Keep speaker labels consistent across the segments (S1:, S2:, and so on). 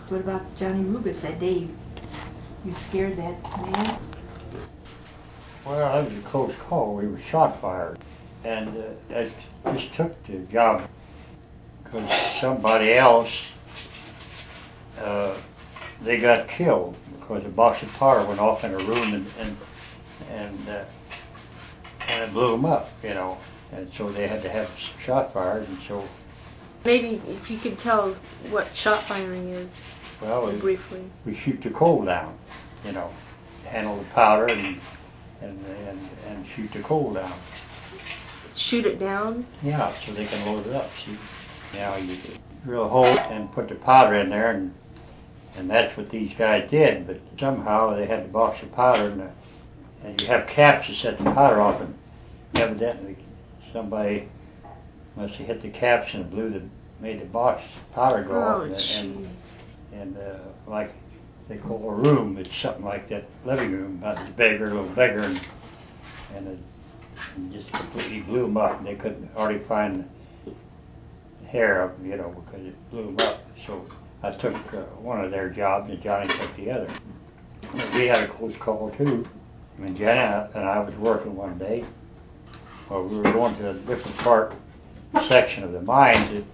S1: What about Johnny Rubis that day? You scared that man?
S2: Well, that was a close call. We were shot fired. And that just took the job because somebody else, they got killed because a box of powder went off in a room and it blew them up, you know. And so they had to have shot fired, and so...
S3: Maybe if you could tell what shot firing is,
S2: well,
S3: briefly.
S2: We shoot the coal down, you know, handle the powder and shoot the coal down.
S3: Shoot it down?
S2: Yeah, so they can load it up. See, now you drill a hole and put the powder in there, and that's what these guys did. But somehow they had the box of powder, and you have caps to set the powder off, and evidently somebody must have hit the caps and made the box powder go off. And like they call a room, it's something like that living room, about as big or a little bigger, and it just completely blew them up, and they couldn't hardly find the hair of them, you know, because it blew them up. So I took one of their jobs, and Johnny took the other. We had a close call too. I mean, Jenny and I was working one day. Well, we were going to a different section of the mine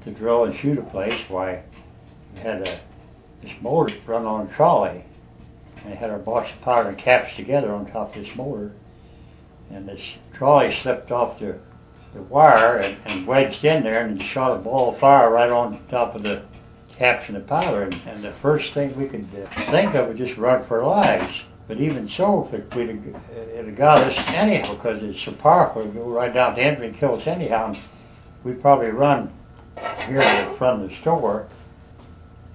S2: to drill and shoot a place. Why, we had this motor run on a trolley, and it had our box of powder and caps together on top of this motor. And this trolley slipped off the wire and wedged in there and shot a ball of fire right on top of the caps and the powder. And the first thing we could think of was just run for our lives. But even so, if it had got us anyhow, because it's so powerful, it would go right down to the entry and kill us anyhow. And we'd probably run here to the front of the store.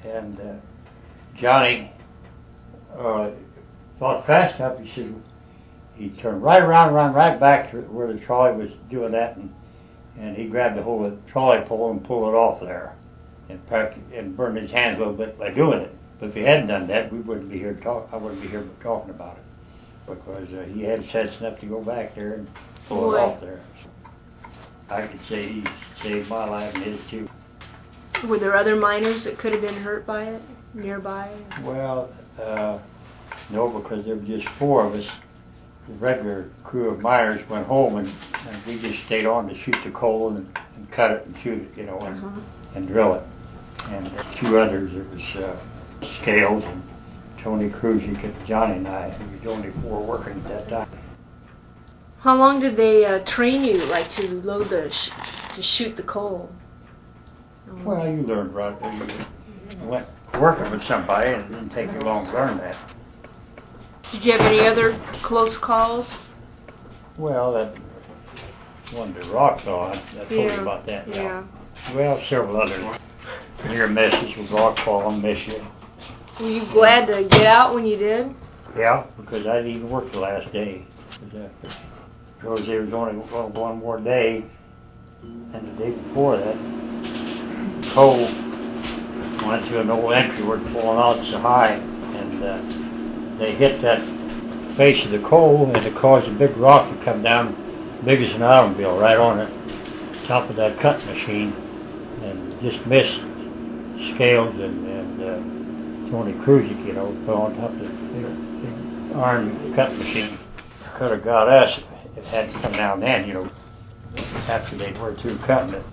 S2: And Johnny thought fast enough. He said, he turned right around, ran right back to where the trolley was doing that, and he grabbed the whole of the trolley pole and pulled it off there, and burned his hands a little bit by doing it. But if he hadn't done that, we wouldn't be here I wouldn't be here talking about it, because he had sense enough to go back there and pull it off there. So I could say he saved my life and his too.
S3: Were there other miners that could have been hurt by it nearby?
S2: Well, no, because there were just four of us. The regular crew of miners went home, and we just stayed on to shoot the coal and cut it and shoot it, you know, and drill it. And two others, it was Scales and Tony Cruzic and Johnny and I. There was only four working at that time.
S3: How long did they train you, like to load to shoot the coal?
S2: Well, you learned right. You went working with somebody, and it didn't take you long to learn that.
S3: Did you have any other close calls?
S2: Well, that one to Rwpclose, I told you about that now.
S3: Yeah.
S2: Well, several others. Near misses with Rwpclose and miss you.
S3: Were you glad to get out when you did?
S2: Yeah, because I didn't even work the last day. Because there was only one more day, and the day before that, coal went to an old entry where it's pulling out so high, and they hit that face of the coal, and it caused a big rock to come down, big as an automobile, right on the top of that cutting machine, and just missed Scales and Tony Cruzic, you know, fell on top of the big iron cutting machine. Could have got us if it hadn't come down then, you know, after they were through cutting it.